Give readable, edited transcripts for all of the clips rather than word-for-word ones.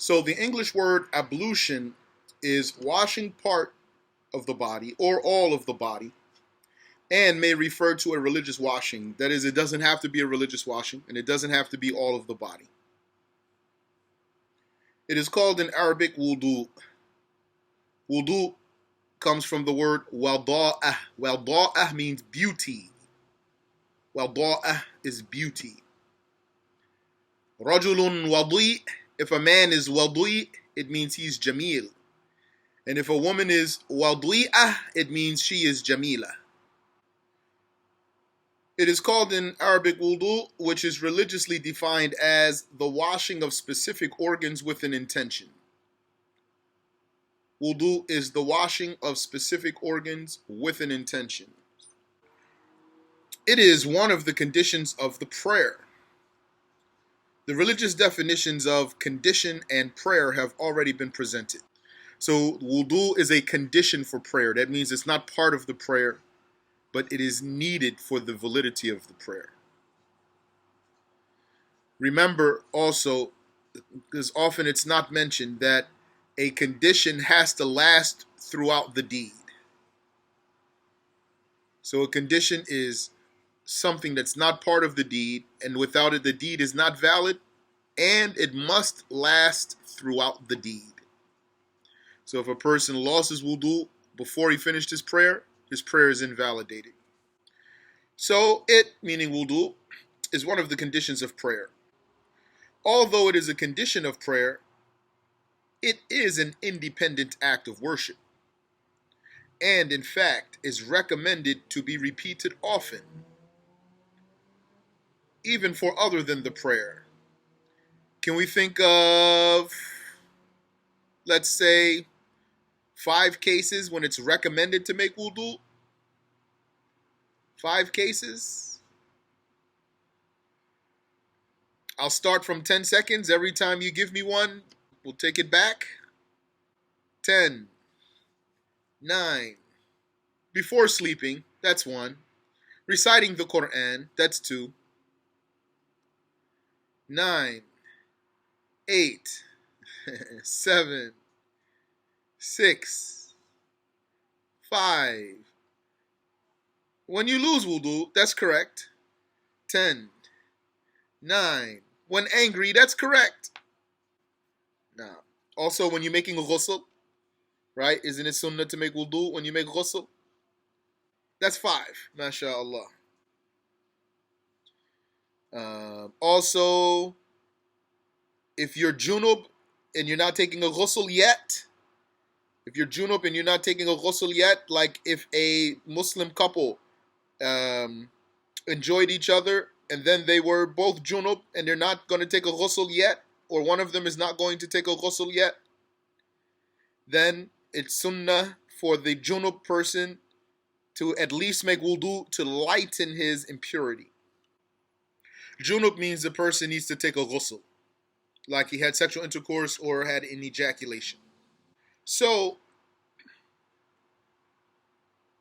So the English word ablution is washing part of the body or all of the body, and may refer to a religious washing. That is, it doesn't have to be a religious washing, and it doesn't have to be all of the body. It is called in Arabic wudu. Wudu comes from the word wada'ah. Wada'ah means beauty. Wada'ah is beauty. Rajulun wadi. If a man is wadi, it means he's jamil. And if a woman is wadi'ah, it means she is jamila. It is called in Arabic wudu, which is religiously defined as the washing of specific organs with an intention. Wudu is the washing of specific organs with an intention. It is one of the conditions of the prayer. The religious definitions of condition and prayer have already been presented. So wudu is a condition for prayer. That means it's not part of the prayer, but it is needed for the validity of the prayer. Remember also, because often it's not mentioned, that a condition has to last throughout the deed. So a condition is something that's not part of the deed, and without it the deed is not valid, and it must last throughout the deed. So if a person lost his wudu before he finished his prayer is invalidated. So it, meaning wudu, is one of the conditions of prayer. Although it is a condition of prayer, it is an independent act of worship, and in fact is recommended to be repeated often, even for other than the prayer. Can we think of, let's say, 5 cases when it's recommended to make wudu? 5 cases? I'll start from 10 seconds. Every time you give me one, we'll take it back. 10, 9. Before sleeping, that's 1. Reciting the Quran, that's 2. 9, 8, 7, 6, 5. When you lose wudu, that's correct. 10, 9. When angry, that's correct. Now, also when you're making a ghusl, right? Isn't it sunnah to make wudu when you make ghusl? That's 5, mashallah. Also, if you're junub and you're not taking a ghusl yet, like if a Muslim couple enjoyed each other and then they were both junub and they're not going to take a ghusl yet, or one of them is not going to take a ghusl yet, then it's sunnah for the junub person to at least make wudu to lighten his impurity. Junub means the person needs to take a ghusl, like he had sexual intercourse or had an ejaculation. So,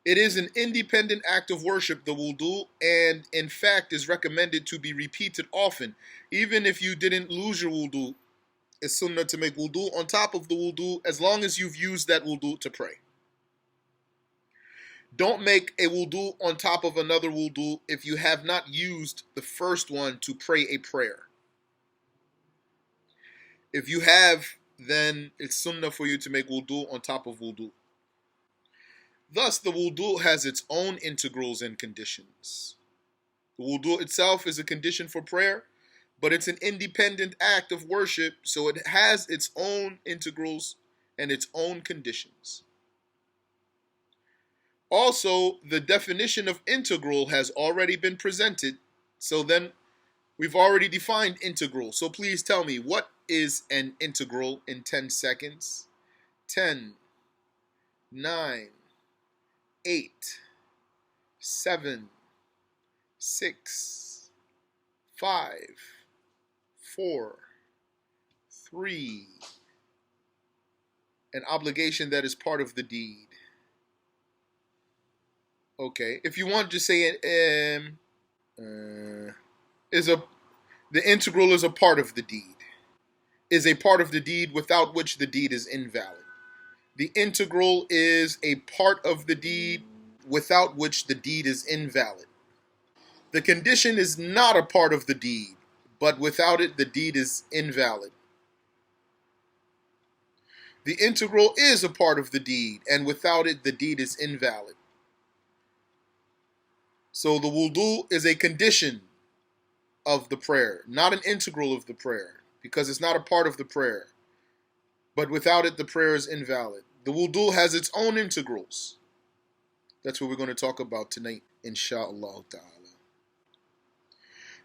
it is an independent act of worship, the wudu, and in fact is recommended to be repeated often. Even if you didn't lose your wudu, it's sunnah to make wudu on top of the wudu as long as you've used that wudu to pray. Don't make a wudu on top of another wudu if you have not used the first one to pray a prayer. If you have, then it's sunnah for you to make wudu on top of wudu. Thus, the wudu has its own integrals and conditions. The wudu itself is a condition for prayer, but it's an independent act of worship, so it has its own integrals and its own conditions. Also, the definition of integral has already been presented, so then we've already defined integral. So please tell me, what is an integral in 10 seconds? 10, 9, 8, 7, 6, 5, 4, 3. An obligation that is part of the deed. Okay, if you want to say it, the integral is a part of the deed. is a part of the deed without which the deed is invalid. The integral is a part of the deed without which the deed is invalid. The condition is not a part of the deed, but without it the deed is invalid. The integral is a part of the deed, and without it the deed is invalid. So the wudu is a condition of the prayer, not an integral of the prayer, because it's not a part of the prayer. But without it, the prayer is invalid. The wudu has its own integrals. That's what we're going to talk about tonight, inshallah ta'ala.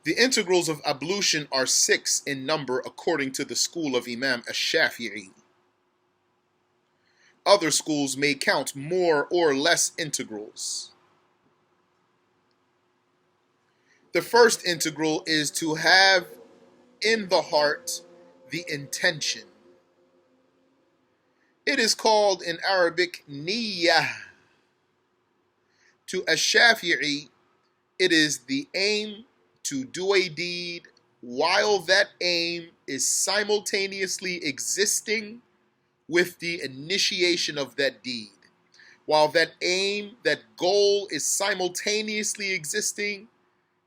The integrals of ablution are 6 in number according to the school of Imam Ash-Shafi'i. Other schools may count more or less integrals. The first integral is to have in the heart the intention. It is called in Arabic niyyah. To Ash-Shafi'i, it is the aim to do a deed while that aim is simultaneously existing with the initiation of that deed. While that aim, that goal is simultaneously existing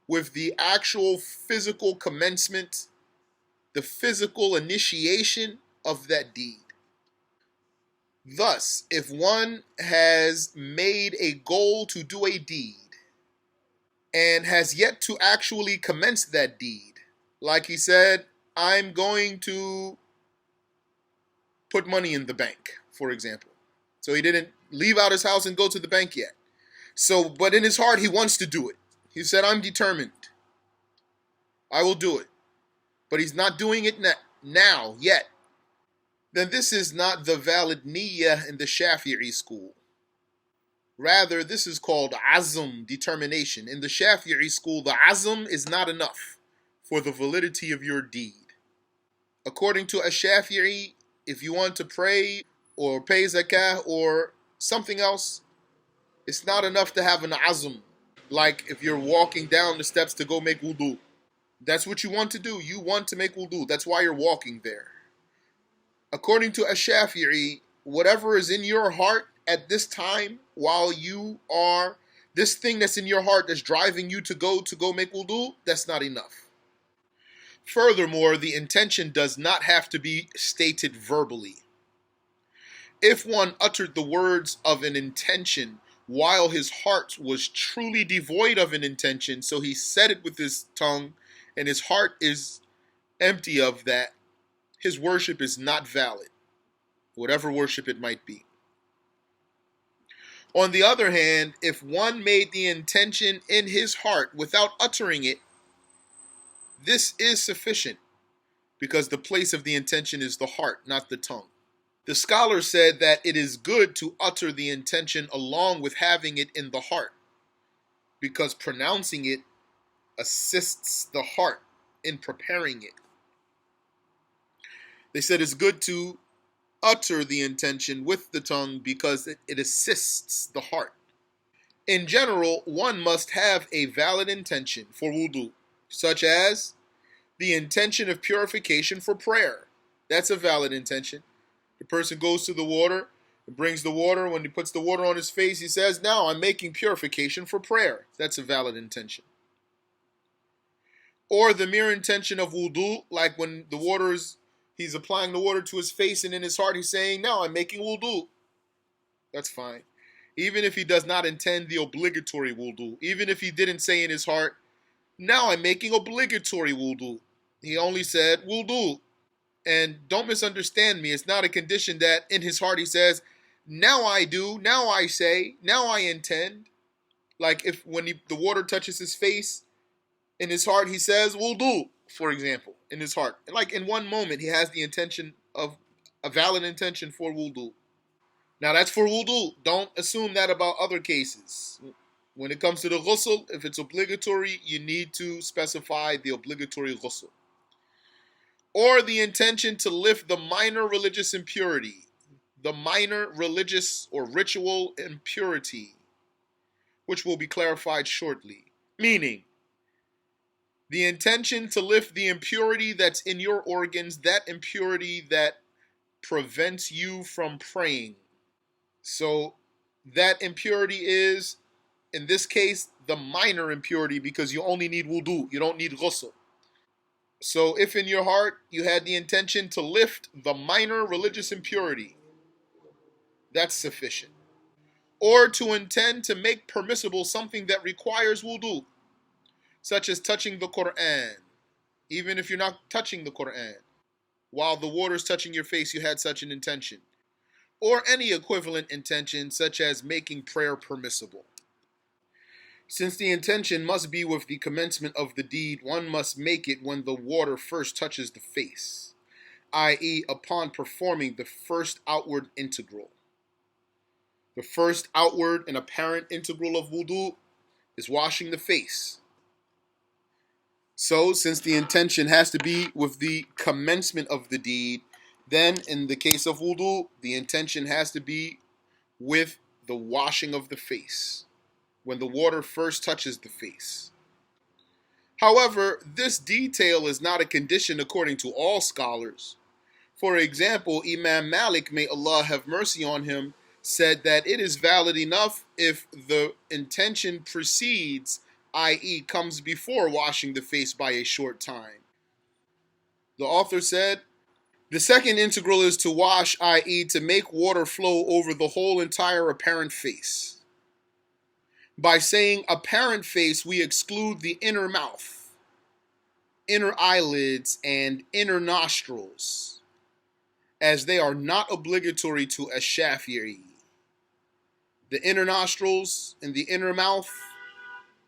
with the actual physical commencement, the physical initiation of that deed. Thus, if one has made a goal to do a deed and has yet to actually commence that deed, like he said, I'm going to put money in the bank, for example. So he didn't leave out his house and go to the bank yet. So, but in his heart, he wants to do it. He said, I'm determined. I will do it. But he's not doing it now, yet. Then this is not the valid niyyah in the Shafi'i school. Rather, this is called azm, determination. In the Shafi'i school, the azm is not enough for the validity of your deed. According to a Shafi'i, if you want to pray or pay zakah or something else, it's not enough to have an azm. Like if you're walking down the steps to go make wudu. That's what you want to do. You want to make wudu. That's why you're walking there. According to Ash-Shafi'i, whatever is in your heart at this time, while you are, this thing that's in your heart that's driving you to go make wudu, that's not enough. Furthermore, the intention does not have to be stated verbally. If one uttered the words of an intention while his heart was truly devoid of an intention, so he said it with his tongue and his heart is empty of that, his worship is not valid, whatever worship it might be. On the other hand, if one made the intention in his heart without uttering it, this is sufficient because the place of the intention is the heart, not the tongue. The scholar said that it is good to utter the intention along with having it in the heart because pronouncing it assists the heart in preparing it. They said it's good to utter the intention with the tongue because it assists the heart. In general, one must have a valid intention for wudu, such as the intention of purification for prayer. That's a valid intention. The person goes to the water, brings the water. When he puts the water on his face, he says, now I'm making purification for prayer. That's a valid intention. Or the mere intention of wudu, like when the water is, he's applying the water to his face and in his heart he's saying, now I'm making wudu. That's fine. Even if he does not intend the obligatory wudu, even if he didn't say in his heart, now I'm making obligatory wudu. He only said wudu. And don't misunderstand me. It's not a condition that in his heart he says, now I do, now I say, now I intend. Like if when the water touches his face, in his heart he says wudu, for example, in his heart. Like in one moment he has the intention of a valid intention for wudu. Now that's for wudu. Don't assume that about other cases. When it comes to the ghusl, if it's obligatory, you need to specify the obligatory ghusl. Or the intention to lift the minor religious impurity, the minor religious or ritual impurity, which will be clarified shortly. Meaning, The intention to lift the impurity that's in your organs, that impurity that prevents you from praying. So that impurity is, in this case, the minor impurity, because you only need wudu, you don't need ghusl. So if in your heart you had the intention to lift the minor religious impurity, that's sufficient. Or to intend to make permissible something that requires wudu, such as touching the Quran. Even if you're not touching the Quran, while the water's touching your face, you had such an intention. Or any equivalent intention, such as making prayer permissible. Since the intention must be with the commencement of the deed, one must make it when the water first touches the face, i.e., upon performing the first outward integral. The first outward and apparent integral of wudu is washing the face. So, since the intention has to be with the commencement of the deed, then in the case of wudu, the intention has to be with the washing of the face, when the water first touches the face. However, this detail is not a condition according to all scholars. For example, Imam Malik, may Allah have mercy on him, said that it is valid enough if the intention precedes, i.e., comes before washing the face by a short time. The author said, the second integral is to wash, i.e., to make water flow over the whole entire apparent face. By saying apparent face, we exclude the inner mouth, inner eyelids, and inner nostrils, as they are not obligatory to ash-Shafi'i. The inner nostrils and the inner mouth,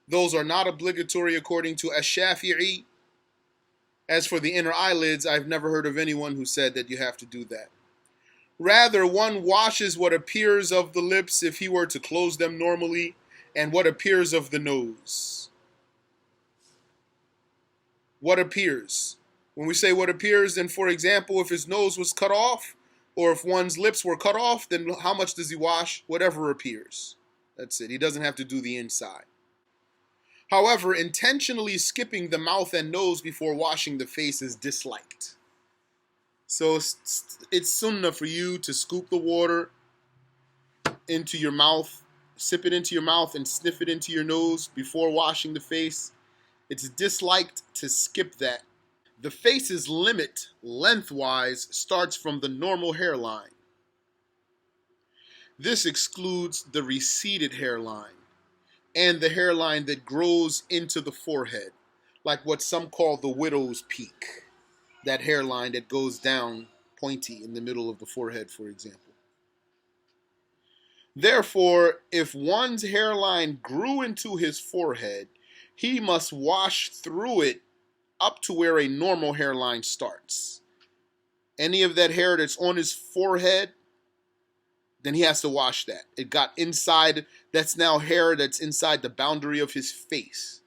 those are not obligatory according to ash-Shafi'i. As for the inner eyelids, I've never heard of anyone who said that you have to do that. Rather, one washes what appears of the lips if he were to close them normally, and what appears of the nose. What appears? When we say what appears, then for example, if his nose was cut off, or if one's lips were cut off, then how much does he wash? Whatever appears. That's it. He doesn't have to do the inside. However, intentionally skipping the mouth and nose before washing the face is disliked. So it's sunnah for you to scoop the water into your mouth, sip it into your mouth, and sniff it into your nose before washing the face. It's disliked to skip that. The face's limit, lengthwise, starts from the normal hairline. This excludes the receded hairline and the hairline that grows into the forehead, like what some call the widow's peak, that hairline that goes down pointy in the middle of the forehead, for example. Therefore, if one's hairline grew into his forehead, he must wash through it up to where a normal hairline starts. Any of that hair that's on his forehead, then he has to wash that. It got inside, that's now hair that's inside the boundary of his face.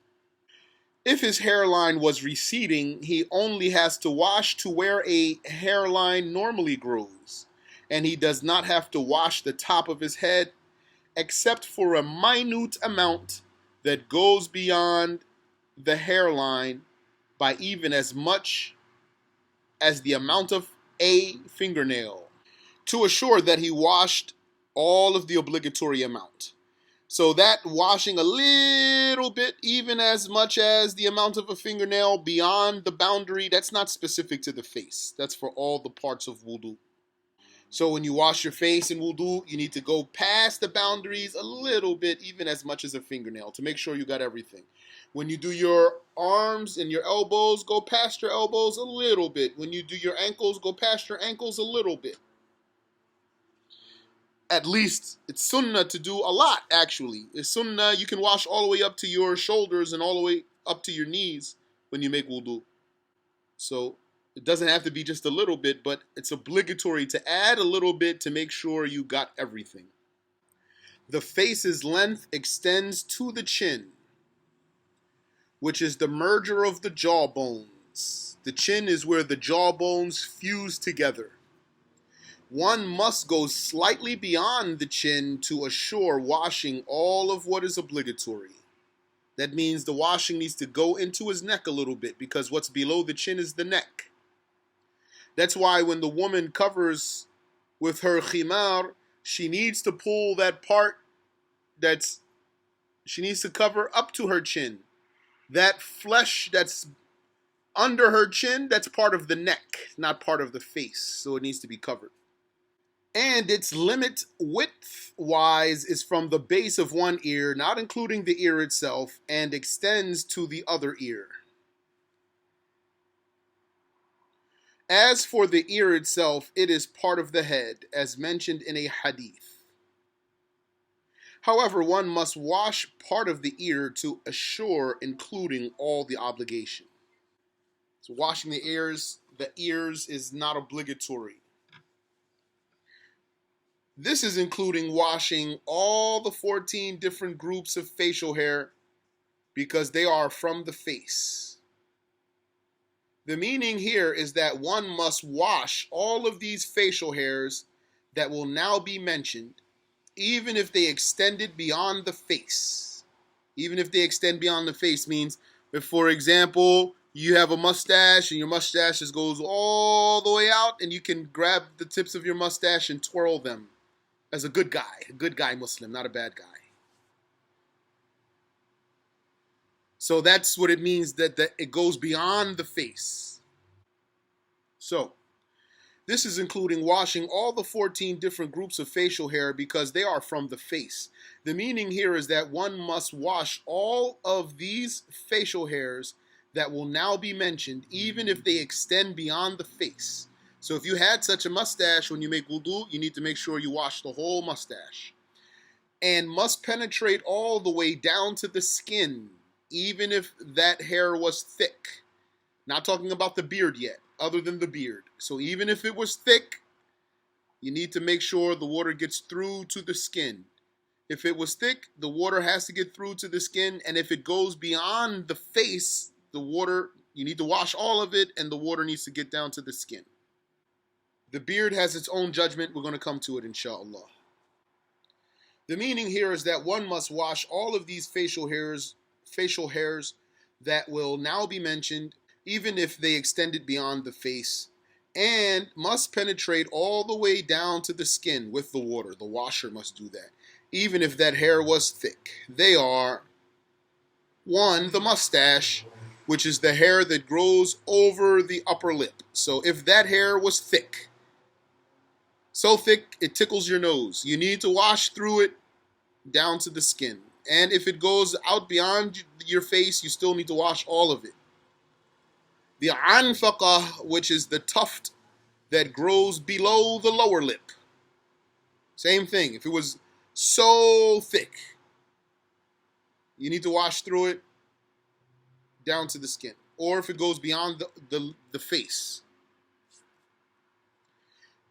If his hairline was receding, he only has to wash to where a hairline normally grows, and he does not have to wash the top of his head, except for a minute amount that goes beyond the hairline by even as much as the amount of a fingernail, to assure that he washed all of the obligatory amount. So that washing a little bit, even as much as the amount of a fingernail beyond the boundary, that's not specific to the face. That's for all the parts of wudu. So when you wash your face in wudu, you need to go past the boundaries a little bit, even as much as a fingernail, to make sure you got everything. When you do your arms and your elbows, go past your elbows a little bit. When you do your ankles, go past your ankles a little bit. At least it's sunnah to do a lot, actually. It's sunnah, you can wash all the way up to your shoulders and all the way up to your knees when you make wudu. So it doesn't have to be just a little bit, but it's obligatory to add a little bit to make sure you got everything. The face's length extends to the chin, which is the merger of the jawbones. The chin is where the jawbones fuse together. One must go slightly beyond the chin to assure washing all of what is obligatory. That means the washing needs to go into his neck a little bit, because what's below the chin is the neck. That's why when the woman covers with her khimar, she needs to pull that part she needs to cover up to her chin. That flesh that's under her chin, that's part of the neck, not part of the face. So it needs to be covered. And its limit width-wise is from the base of one ear, not including the ear itself, and extends to the other ear. As for the ear itself, it is part of the head, as mentioned in a hadith. However, one must wash part of the ear to assure including all the obligation. So washing the ears is not obligatory. This is including washing all the 14 different groups of facial hair, because they are from the face. The meaning here is that one must wash all of these facial hairs that will now be mentioned, even if they extended beyond the face. Even if they extend beyond the face means, if, for example, you have a mustache and your mustache just goes all the way out, and you can grab the tips of your mustache and twirl them as a good guy Muslim, not a bad guy. So that's what it means, that it goes beyond the face. So this is including washing all the 14 different groups of facial hair, because they are from the face. The meaning here is that one must wash all of these facial hairs that will now be mentioned, even if they extend beyond the face. So if you had such a mustache when you make wudu, you need to make sure you wash the whole mustache. And must penetrate all the way down to the skin, even if that hair was thick. Not talking about the beard yet, other than the beard. So even if it was thick, you need to make sure the water gets through to the skin. If it was thick, the water has to get through to the skin. And if it goes beyond the face, the water, you need to wash all of it, and the water needs to get down to the skin. The beard has its own judgment. We're going to come to it, inshallah. The meaning here is that one must wash all of these facial hairs that will now be mentioned, even if they extended beyond the face, and must penetrate all the way down to the skin with the water. The washer must do that, even if that hair was thick. They are: 1, the mustache, which is the hair that grows over the upper lip. So if that hair was thick, so thick it tickles your nose, you need to wash through it down to the skin. And if it goes out beyond your face, you still need to wash all of it. The anfaqah, which is the tuft that grows below the lower lip. Same thing. If it was so thick, you need to wash through it down to the skin. Or if it goes beyond the face.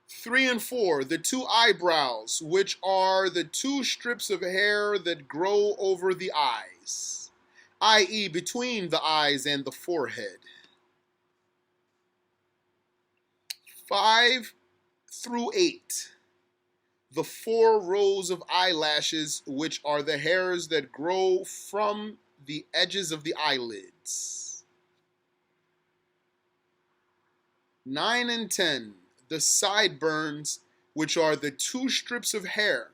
3 and 4, the 2 eyebrows, which are the 2 strips of hair that grow over the eyes, i.e. between the eyes and the forehead. 5 through 8, the 4 rows of eyelashes, which are the hairs that grow from the edges of the eyelids. 9 and 10, the sideburns, which are the 2 strips of hair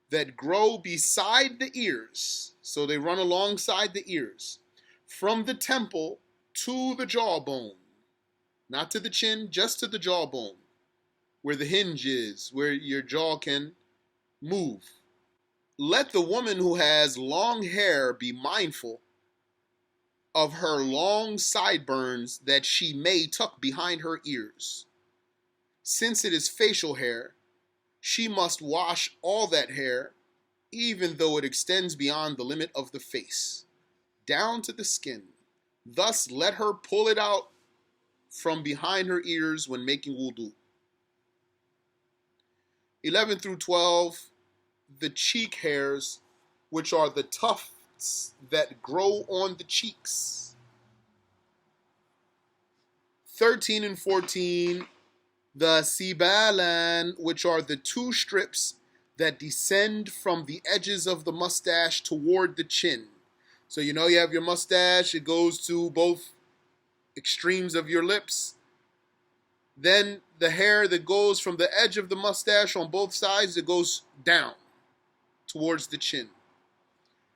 that grow beside the ears, so they run alongside the ears, from the temple to the jawbone. Not to the chin, just to the jawbone, where the hinge is, where your jaw can move. Let the woman who has long hair be mindful of her long sideburns that she may tuck behind her ears. Since it is facial hair, she must wash all that hair, even though it extends beyond the limit of the face, down to the skin. Thus, let her pull it out from behind her ears when making wudu. 11 through 12, the cheek hairs, which are the tufts that grow on the cheeks. 13 and 14, the sibalan, which are the 2 strips that descend from the edges of the mustache toward the chin. So you know you have your mustache, it goes to both extremes of your lips. Then the hair that goes from the edge of the mustache on both sides, it goes down towards the chin.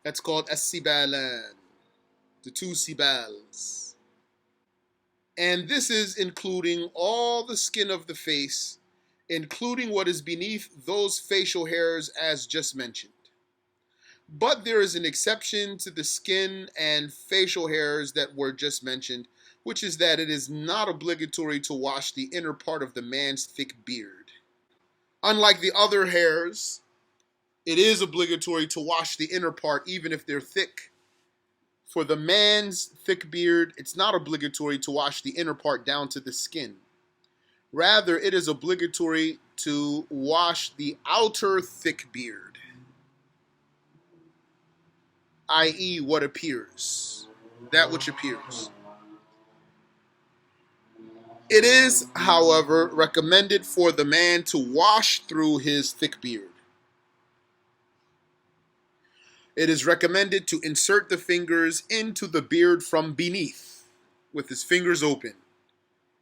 That's called as-sibalan, the two sibals. And this is including all the skin of the face, including what is beneath those facial hairs as just mentioned. But there is an exception to the skin and facial hairs that were just mentioned, which is that it is not obligatory to wash the inner part of the man's thick beard. Unlike the other hairs, it is obligatory to wash the inner part even if they're thick. For the man's thick beard, it's not obligatory to wash the inner part down to the skin. Rather, it is obligatory to wash the outer thick beard, i.e. what appears, that which appears. It is, however, recommended for the man to wash through his thick beard. It is recommended to insert the fingers into the beard from beneath with his fingers open.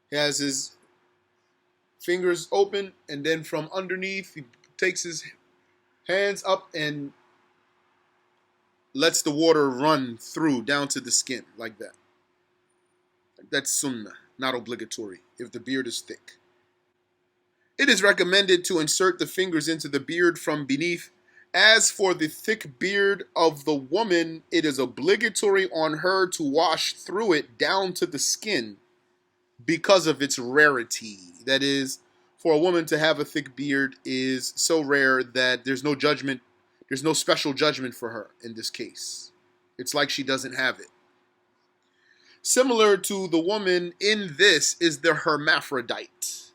He has his fingers open, and then from underneath he takes his hands up and lets the water run through down to the skin like that. That's sunnah, not obligatory if the beard is thick. It is recommended to insert the fingers into the beard from beneath. As for the thick beard of the woman, it is obligatory on her to wash through it down to the skin because of its rarity. That is, for a woman to have a thick beard is so rare that there's no judgment, there's no special judgment for her in this case. It's like she doesn't have it. Similar to the woman in this is the hermaphrodite.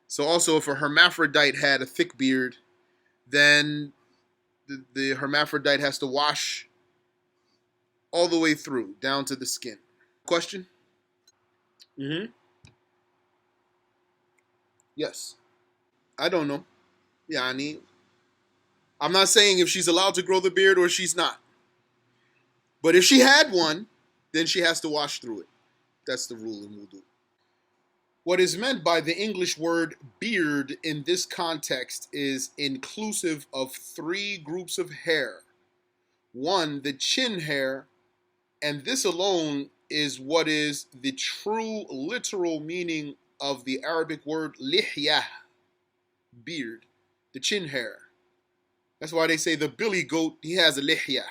So also if a hermaphrodite had a thick beard, then the hermaphrodite has to wash all the way through, down to the skin. Question? Yes. I don't know. Yani, I'm not saying if she's allowed to grow the beard or she's not. But if she had one, then she has to wash through it. That's the rule in wudu. What is meant by the English word beard in this context is inclusive of three groups of hair. One, the chin hair, and this alone is what is the true literal meaning of the Arabic word lihya, beard, the chin hair. That's why they say the billy goat, he has a lihya.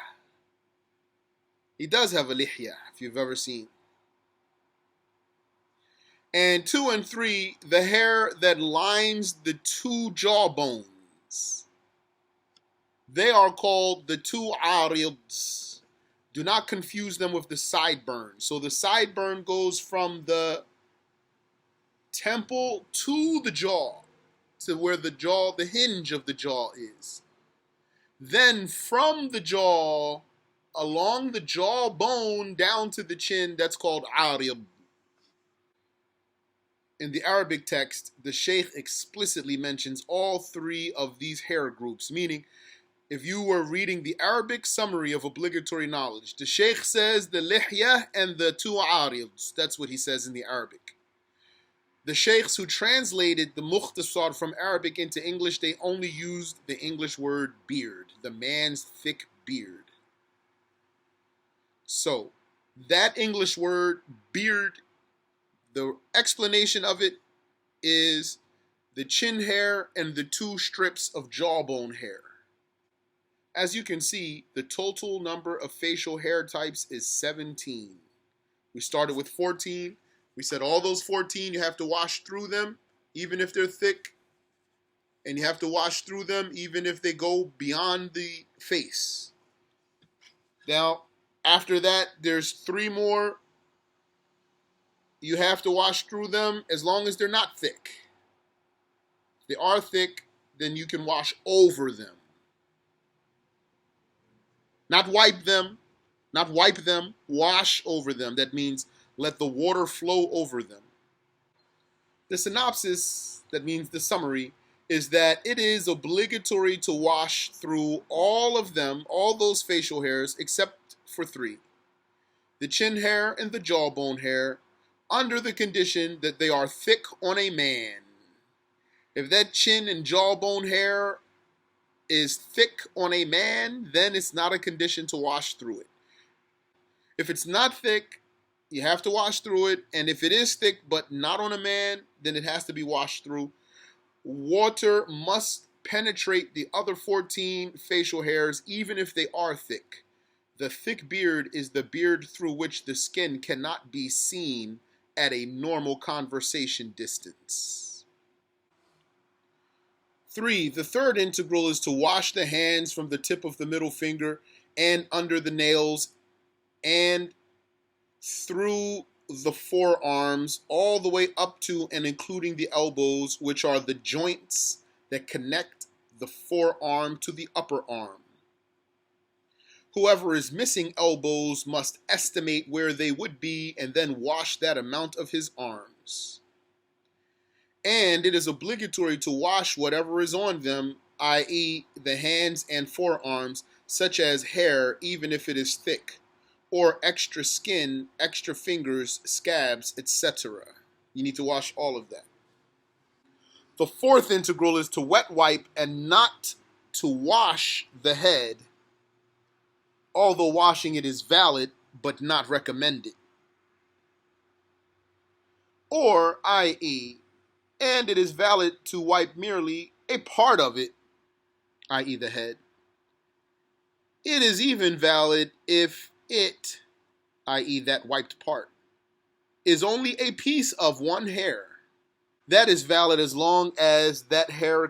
He does have a lihya, if you've ever seen. And 2 and 3, the hair that lines the two jawbones. They are called the two arids. Do not confuse them with the sideburn. So the sideburn goes from the temple to the jaw, to where the hinge of the jaw is. Then from the jaw, along the jawbone down to the chin, that's called arid. In the Arabic text, the Sheikh explicitly mentions all three of these hair groups, meaning if you were reading the Arabic summary of obligatory knowledge, the Sheikh says the lihya and the two arids. That's what he says in the Arabic. The Sheikhs who translated the mukhtasar from Arabic into English, they only used the English word beard, the man's thick beard. So, that English word beard, the explanation of it is the chin hair and the two strips of jawbone hair. As you can see, the total number of facial hair types is 17. We started with 14. We said all those 14, you have to wash through them, even if they're thick. And you have to wash through them, even if they go beyond the face. Now, after that, there's 3 more. You have to wash through them as long as they're not thick. If they are thick, then you can wash over them. Not wipe them, wash over them. That means let the water flow over them. The synopsis, that means the summary, is that it is obligatory to wash through all of them, all those facial hairs, except for 3. The chin hair and the jawbone hair, under the condition that they are thick on a man. If that chin and jawbone hair is thick on a man, then it's not a condition to wash through it. If it's not thick, you have to wash through it. And if it is thick but not on a man, then it has to be washed through. Water must penetrate the other 14 facial hairs, even if they are thick. The thick beard is the beard through which the skin cannot be seen at a normal conversation distance. 3. The third integral is to wash the hands from the tip of the middle finger and under the nails and through the forearms all the way up to and including the elbows, which are the joints that connect the forearm to the upper arm. Whoever is missing elbows must estimate where they would be and then wash that amount of his arms. And it is obligatory to wash whatever is on them, i.e. the hands and forearms, such as hair, even if it is thick, or extra skin, extra fingers, scabs, etc. You need to wash all of that. The fourth integral is to wet wipe and not to wash the head, although washing it is valid but not recommended. Or, i.e., and it is valid to wipe merely a part of it, i.e. the head. It is even valid if it, i.e. that wiped part, is only a piece of one hair. That is valid as long as that hair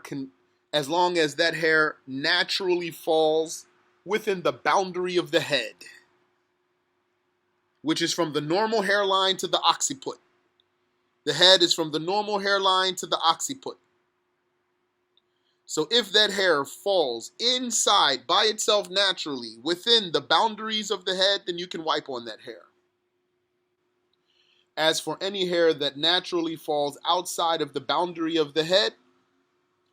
naturally falls within the boundary of the head, which is from the normal hairline to the occiput. The head is from the normal hairline to the occiput. So if that hair falls inside by itself naturally within the boundaries of the head, then you can wipe on that hair. As for any hair that naturally falls outside of the boundary of the head,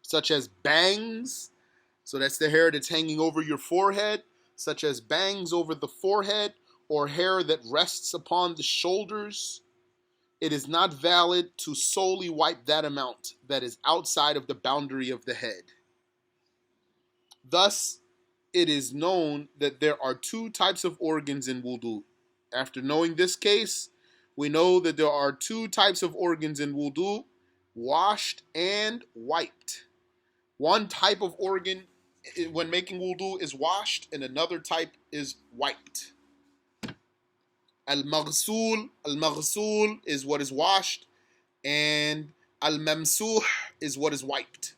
such as bangs, so that's the hair that's hanging over your forehead, such as bangs over the forehead or hair that rests upon the shoulders, it is not valid to solely wipe that amount that is outside of the boundary of the head. Thus, it is known that there are 2 types of organs in wudu. After knowing this case, we know that there are 2 types of organs in wudu, washed and wiped. One type of organ when making wudu is washed and another type is wiped. Al-maghsul is what is washed, and al-mamsuh is what is wiped.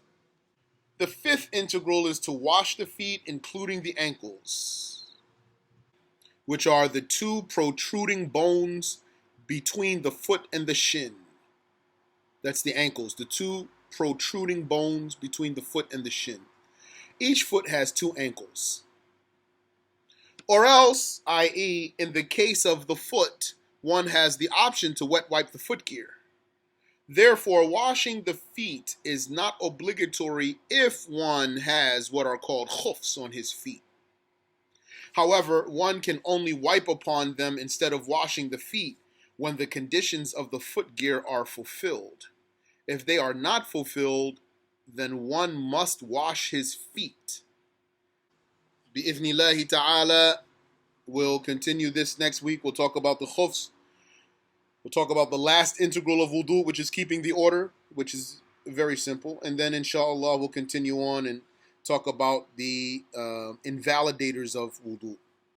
The 5th integral is to wash the feet, including the ankles, which are the 2 protruding bones between the foot and the shin. That's the ankles, the 2 protruding bones between the foot and the shin. Each foot has 2 ankles. Or else, i.e., in the case of the foot, one has the option to wet wipe the foot gear. Therefore, washing the feet is not obligatory if one has what are called khufs on his feet. However, one can only wipe upon them instead of washing the feet when the conditions of the foot gear are fulfilled. If they are not fulfilled, then one must wash his feet. Bi-idhnillahi ta'ala, we'll continue this next week. We'll talk about the khufs. We'll talk about the last integral of wudu, which is keeping the order, which is very simple. And then, inshallah, we'll continue on and talk about the invalidators of wudu.